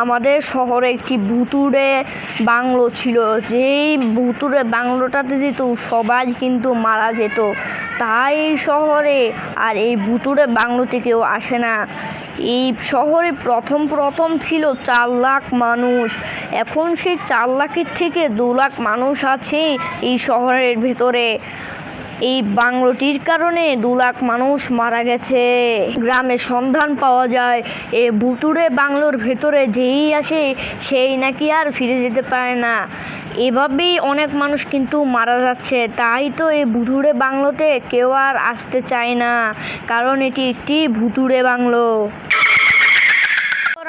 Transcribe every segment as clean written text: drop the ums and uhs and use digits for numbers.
আমাদের শহরে একটি ভুতুড়ে বাংলো ছিল। যেই ভুতুড়ে বাংলোটাতে যেত সবাই কিন্তু মারা যেত। তাই এই শহরে আর এই ভুতুড়ে বাংলোতে কেউ আসে না। এই শহরে প্রথম ছিল 4 লাখ মানুষ। এখন সেই 4 লাখের থেকে 2 লাখ মানুষ আছে এই শহরের ভেতরে। এই বাংলোটির কারণে 2 লাখ মানুষ মারা গেছে। গ্রামে সন্ধান পাওয়া যায় এই ভুতুড়ে বাংলোর ভেতরে যেই আসে সেই নাকি আর ফিরে যেতে পারে না। এভাবেই অনেক মানুষ কিন্তু মারা যাচ্ছে। তাই তো এই ভুতুড়ে বাংলোতে কেউ আর আসতে চায় না, কারণ এটি একটি ভুতুড়ে বাংলো।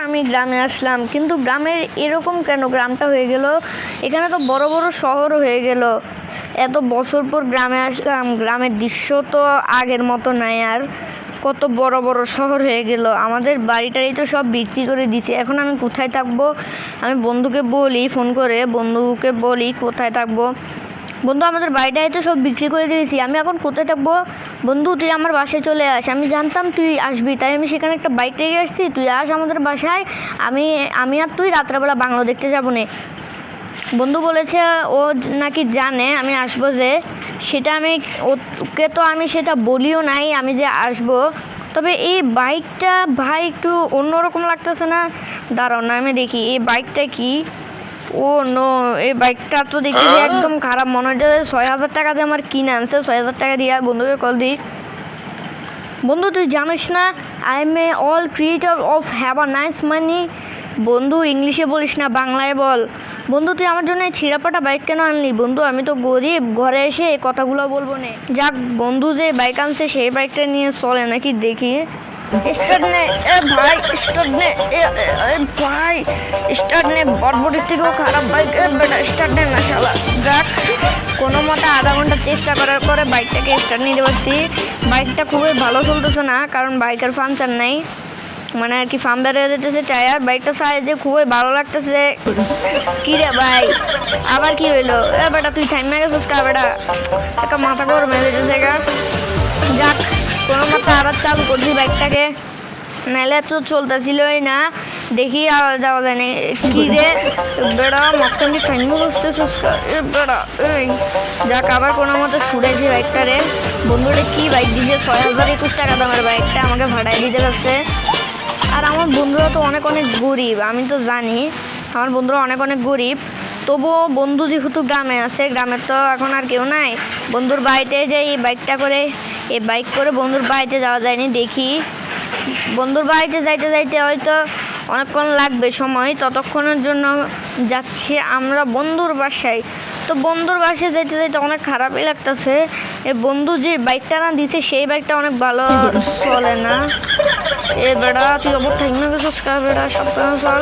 আমি গ্রামে আসলাম, কিন্তু গ্রামের এরকম কেন গ্রামটা হয়ে গেল? এখানে তো বড় বড় শহরও হয়ে গেল। এত বছর পর গ্রামে আসলাম, গ্রামের দৃশ্য তো আগের মতো নাই আর। কত বড় বড় শহর হয়ে গেল। আমাদের বাড়িটাই তো সব বিক্রি করে দিচ্ছে। এখন আমি কোথায় থাকবো? আমি বন্ধুকে বলি, ফোন করে বন্ধুকে বলি কোথায় থাকবো। বন্ধু, আমাদের বাড়িটাই তো সব বিক্রি করে দিয়েছি, আমি এখন কোথায় থাকবো? বন্ধু, তুই আমার বাসায় চলে আস। আমি জানতাম তুই আসবি, তাই আমি সেখানে একটা বাইক রেখে আসছি। তুই আস আমাদের বাসায়। আমি আর তুই রাত্রেবেলা বাংলো দেখতে যাবো না। বন্ধু বলেছে ও নাকি জানে আমি আসবো, যে সেটা ওকে তো আমি সেটা বলিও নাই আমি যে আসবো। তবে এই বাইকটা ভাই একটু অন্যরকম লাগতেছে না? দাঁড়াও না, আমি দেখি এই বাইকটা কি। ও নো, এই বাইকটা তো দেখি একদম খারাপ মনে হচ্ছে। 6,000 টাকা দিয়ে আমার কিনে আনছে। 6,000 টাকা দিয়ে বন্ধুকে কল দিই। বন্ধু, তুই জানিস না I am a all creator of have a nice money. বন্ধু, ইংলিশে বলিস না, বাংলায় বল। বন্ধু, তুই আমার জন্য এই ছিঁড়াপাটা বাইক কেন আনলি? বন্ধু, আমি তো গরিব, ঘরে এসে এই কথাগুলো বলবো না। যাক, বন্ধু যে বাইক আনছে সেই বাইকটা নিয়ে চলে নাকি দেখি। স্টার্ট নে ভাই, স্টার্ট নে ভাই, স্টার্ট নে। বটবটির থেকেও খারাপ বাইক বেটা, স্টার্ট নে না শালা। যাক, কোনো মতে আধা ঘন্টা চেষ্টা করার পরে বাইকটাকে স্টার্ট নিতে পারছি। বাইকটা খুবই ভালো চলতেছে না, কারণ বাইকের পাংচার নাই, মানে আর কি ফার্ম বেড়ে যেতেছে টায়ার। বাইকটা সাইজে খুবই ভালো লাগতেছে। কি রে ভাই, আবার কি হইলো? বেটা তুই থাইমা গেছিস কা বেটা? একটা মাথা গরম হয়ে যেতেছে গা। যাক, কোনো মতো আবার চালু করছি বাইকটাকে, নাহলে তো চলতেছিলই না। দেখি আর যাওয়া যায় না। কি রে বেড়া, মাঝখান দিয়ে থাইমা বসতেছিস কা বেড়া? এই যাক, আবার কোনো মতো ছুড়েছি বাইকটারে। বন্ধুটা কি বাইক দিয়েছে, 6,021 টাকা দামের বাইকটা আমাকে ভাড়ায় দিতে পারছে। আর আমার বন্ধুরা তো অনেক গরিব, আমি তো জানি আমার বন্ধুরা অনেক গরিব। তবুও বন্ধু যেহেতু গ্রামে আছে, গ্রামে তো এখন আর কেউ নাই। বন্ধুর বাড়িতে যাই এই বাইক করে বন্ধুর বাড়িতে যাওয়া যায়নি। দেখি বন্ধুর বাড়িতে যাইতে হয়তো অনেকক্ষণ লাগবে সময়। ততক্ষণের জন্য যাচ্ছি আমরা বন্ধুর বাসায়। তো বন্ধুর বাসায় যাইতে অনেক খারাপই লাগতেছে। এই বন্ধু যে বাইকটা না দিছে সেই বাইকটা অনেক ভালো চলে না। এ বেড়া, তুই আবার থাইমা গেছিস কা বেড়া? সাবধানে চল।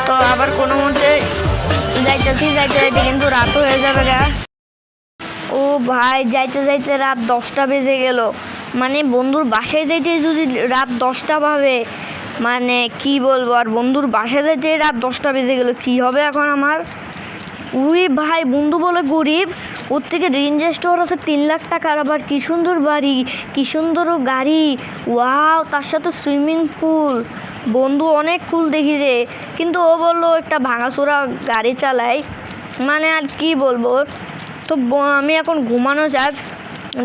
তো আবার কোনো মতে যাইতে কিন্তু রাত হয়ে যাবে গা। ও ভাই, যাইতে রাত 10টা বেজে গেল। মানে বন্ধুর বাসায় যাইতে যদি রাত 10টা ভাবে, মানে কি বলবো আর। বন্ধুর বাসায় যাইতে রাত 10টা বেজে গেল, কি হবে এখন আমার? উই ভাই, বন্ধু বলে গরিব, ওর থেকে রেঞ্জ স্টোর আছে 3 লাখ টাকার। আবার কি সুন্দর বাড়ি, কি সুন্দর গাড়ি, ওয়াও, তার সাথে সুইমিং পুল। বন্ধু অনেক কুল দেখি রে, কিন্তু ও বললো একটা ভাঙাচোরা গাড়ি চালায়, মানে আর কি বলবো। তো আমি এখন ঘুমানো যাক।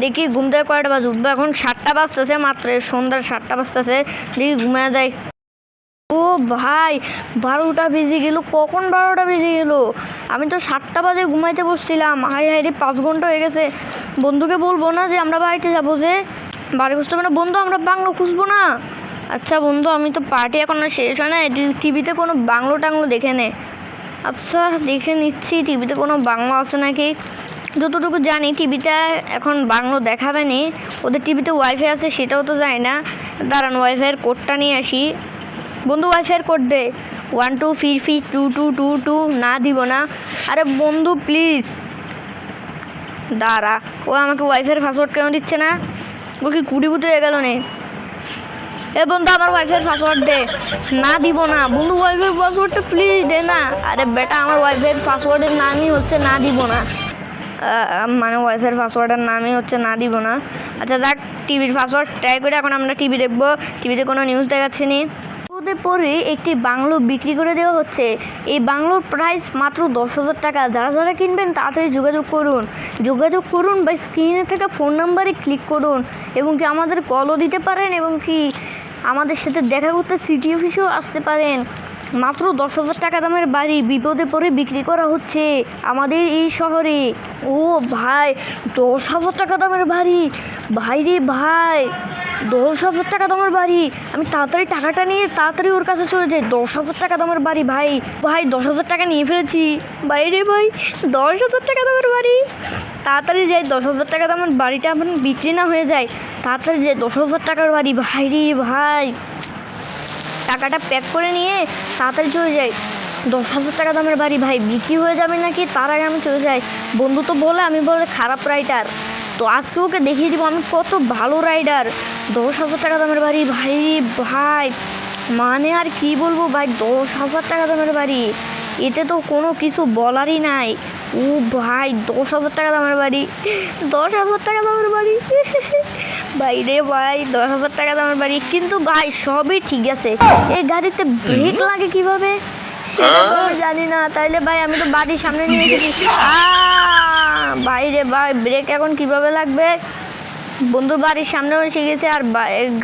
দেখি ঘুম থেকে কয়টা বাজে উঠবো। এখন 7টা বাজতেছে মাত্র, সন্ধ্যার 7টা বাজতেছে। দেখি ঘুমিয়ে যায়। ও ভাই, 12টা বেজে গেল। কখন 12টা বেজে গেল? আমি তো 7টা বাজে ঘুমাইতে বসছিলাম। হাই রে, 5 ঘন্টা হয়ে গেছে। বন্ধুকে বলবো না যে আমরা বাড়িতে যাবো, যে বাড়ি খুঁজতে হবে না? বন্ধু, আমরা বাংলো খুঁজবো না? আচ্ছা বন্ধু, আমি তো পার্টি এখন না শেষ হয় না, টিভিতে কোনো বাংলো টাংলো দেখে নে। আচ্ছা, দেখে নিচ্ছি টিভিতে কোনো বাংলো আছে নাকি। যতটুকু জানি টিভিতে এখন বাংলো দেখাবে নি। ওদের টিভিতে ওয়াইফাই আছে সেটাও তো জানি না। দাঁড়ান, ওয়াইফাইয়ের কোডটা নিয়ে আসি। বন্ধু, ওয়াইফাইয়ের কোড দে। 12332222। না দিব না। আরে বন্ধু প্লিজ দাঁড়া, ও আমাকে ওয়াইফাইয়ের পাসওয়ার্ড কেন দিচ্ছে না? ও কি কুড়িভূত হয়ে গেল নে? এ বন্ধু, আমার ওয়াইফাইয়ের পাসওয়ার্ড দে। না দিব না। বন্ধু, ওয়াইফাইয়ের পাসওয়ার্ডটা প্লিজ দে না। আরে বেটা, আমার ওয়াইফাইয়ের পাসওয়ার্ডের নামই হচ্ছে না দিব না। মানে ওয়াইফাইয়ের পাসওয়ার্ডের নামই হচ্ছে না দিব না। আচ্ছা যাক, টিভির পাসওয়ার্ড ট্রাই করে এখন আমরা টিভি দেখবো। টিভিতে কোনো নিউজ দেখাচ্ছে নি। বিপদে পড়ে একটি বাংলো বিক্রি করে দেওয়া হচ্ছে। এই বাংলোর প্রাইস মাত্র 10,000 টাকা। যারা যারা কিনবেন তাড়াতাড়ি যোগাযোগ করুন বা স্ক্রিনে থাকা ফোন নাম্বারে ক্লিক করুন এবং কি আমাদের কলও দিতে পারেন এবং কি আমাদের সাথে দেখা করতে সিটি অফিসেও আসতে পারেন। মাত্র 10,000 টাকা দামের বাড়ি বিপদে পড়ে বিক্রি করা হচ্ছে আমাদের এই শহরে। ও ভাই, 10,000 টাকা দামের বাড়ি! ভাই রে ভাই, 10,000 টাকা দামের বাড়ি! আমি তাড়াতাড়ি টাকাটা নিয়ে তাড়াতাড়ি ওর কাছে চলে যাই। 10,000 টাকা দামের বাড়ি! ভাই 10,000 টাকা নিয়ে ফেলেছি। ভাই রে ভাই, 10,000 টাকা দামের বাড়ি! তাড়াতাড়ি যাই, 10,000 টাকা দামের বাড়িটা আমার বিক্রি না হয়ে যায়। তাড়াতাড়ি যাই, 10,000 টাকার বাড়ি! ভাই রে ভাই, টাকাটা প্যাক করে নিয়ে তাড়াতাড়ি চলে যাই। 10,000 টাকা দামের বাড়ি! ভাই বিক্রি হয়ে যাবে নাকি তার আগে আমি চলে যাই। বন্ধু তো বলে আমি বলে খারাপ রাইডার, তো আজকে ওকে দেখিয়ে দিব আমি কত ভালো রাইডার। 10,000 টাকা দামের বাড়ি! ভাই ভাই, মানে আর কি বলবো ভাই, 10,000 টাকা দামের বাড়ি! এতে তো কোনো কিছু বলারই নাই। ও ভাই, 10,000 টাকা দামের বাড়ি! 10,000 টাকা দামের বাড়ি! ভাই রে ভাই, 10,000 টাকা দামের বাড়ি! কিন্তু ভাই সবই ঠিক আছে, এই গাড়িতে ব্রেক লাগে কিভাবে সেটা তো আমি জানি না। তাইলে ভাই আমি তো বাড়ির সামনে নিয়ে এসেছি। ভাই রে ভাই, ব্রেক এখন কিভাবে লাগবে? বন্ধুর বাড়ির সামনেও এসে গেছে আর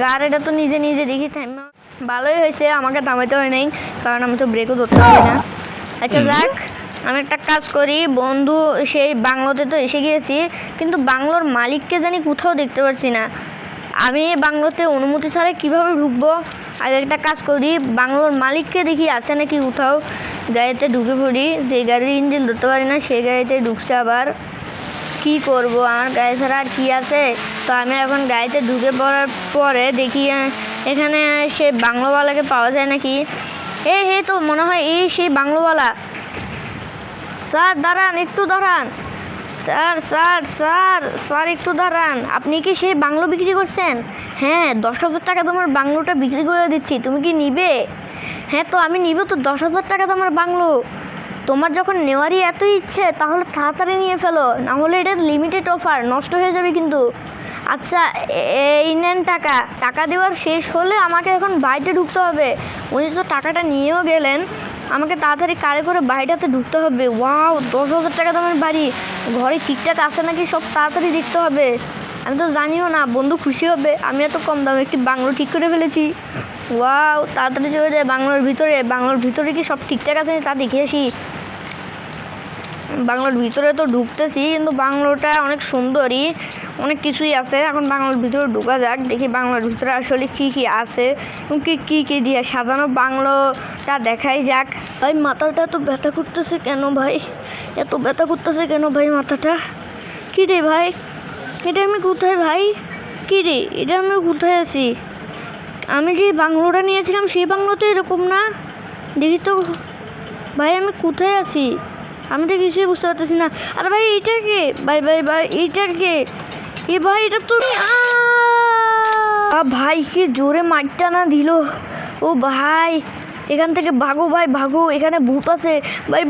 গাড়িটা তো নিজে নিজে দেখি থামা। ভালোই হয়েছে, আমাকে থামাইতে হয় নাই, কারণ আমি তো ব্রেকও ধরতে পারি না। আচ্ছা যাক, আমি একটা কাজ করি। বন্ধু সেই বাংলোতে তো এসে গিয়েছি, কিন্তু বাংলোর মালিককে জানি কোথাও দেখতে পাচ্ছি না। আমি এই বাংলোতে অনুমতি ছাড়া কীভাবে ঢুকবো? আগে একটা কাজ করি, বাংলোর মালিককে দেখি আছে নাকি কোথাও। গাড়িতে ঢুকে পড়ি, যে গাড়ির ইঞ্জিন ধরতে পারি না সেই গাড়িতে ঢুকছে। আবার কি করব, আমার গাড়ি ছাড়া আর কি আছে? তো আমি এখন গাড়িতে ঢুকে পড়ার পরে দেখি এখানে সেই বাংলোওয়ালাকে পাওয়া যায় নাকি। হে তো মনে হয় এই সেই বাংলোওয়ালা। স্যার দাঁড়ান, একটু দাঁড়ান। স্যার একটু দাঁড়ান। আপনি কি সেই বাংলো বিক্রি করছেন? হ্যাঁ, 10,000 টাকা তোমার বাংলোটা বিক্রি করে দিচ্ছি, তুমি কি নিবে? হ্যাঁ তো আমি নিব তো, 10,000 টাকা তোমার বাংলো। তোমার যখন নেওয়ারই এত ইচ্ছে তাহলে তাড়াতাড়ি নিয়ে ফেলো, না হলে এটা লিমিটেড অফার, নষ্ট হয়ে যাবে কিন্তু। আচ্ছা এই নেন টাকা। টাকা দেওয়ার শেষ হলে আমাকে এখন বাড়িতে ঢুকতে হবে। উনি তো টাকাটা নিয়েও গেলেন, আমাকে তাড়াতাড়ি কারে করে বাড়িটাতে ঢুকতে হবে। ওয়াও, 10,000 টাকা দামের বাড়ি! ঘরে ঠিকঠাক আছে নাকি সব তাড়াতাড়ি দেখতে হবে। আমি তো জানিও না, বন্ধু খুশি হবে আমি এত কম দামে একটি বাংলো ঠিক করে ফেলেছি। ওয়াও, তাড়াতাড়ি চলে যায় বাংলোর ভিতরে। বাংলোর ভিতরে কি সব ঠিকঠাক আছে তা দেখে আসি। বাংলোর ভিতরে তো ঢুকতেছি, কিন্তু বাংলোটা অনেক সুন্দরই, অনেক কিছুই আছে। এখন বাংলোর ভিতরে ঢোকা যাক, দেখি বাংলোর ভিতরে আসলে কি কি আছে এবং কি দিয়ে সাজানো বাংলোটা দেখাই যাক। ভাই মাথাটা এত ব্যথা করতেছে কেন ভাই? এত ব্যথা করতেছে কেন ভাই মাথাটা? কী রে ভাই, এটা আমি কোথায় ভাই? কী রে, এটা আমি কোথায় আছি? আমি যে বাংলোটা নিয়েছিলাম সেই বাংলোতে এরকম না, দেখি তো ভাই আমি কোথায় আছি? আমি তো কিছুই বুঝতে পারতেছি না। আরে ভাই এইটা কে? ভাই এইটা কে? এ ভাই এটা তো ভাই কি জোরে মারটা না দিল। ও ভাই, এখান থেকে ভাগো ভাই ভাগো, এখানে ভূত আছে। ভাই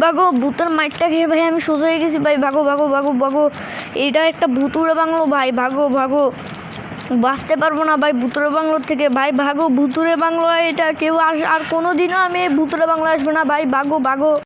ভাগো, ভূতের মারটা খেয়ে ভাই আমি সোজা হয়ে গেছি। ভাই ভাগো, এটা একটা ভুতুরে বাংলো। ভাই ভাগো, বাঁচতে পারবো না ভাই ভুতুরে বাংলোর থেকে। ভাই ভাগো, ভুতুরে বাংলো এটা, কেউ আর কোনোদিনও আমি ভুতুরে বাংলো আসবো না। ভাই ভাগো।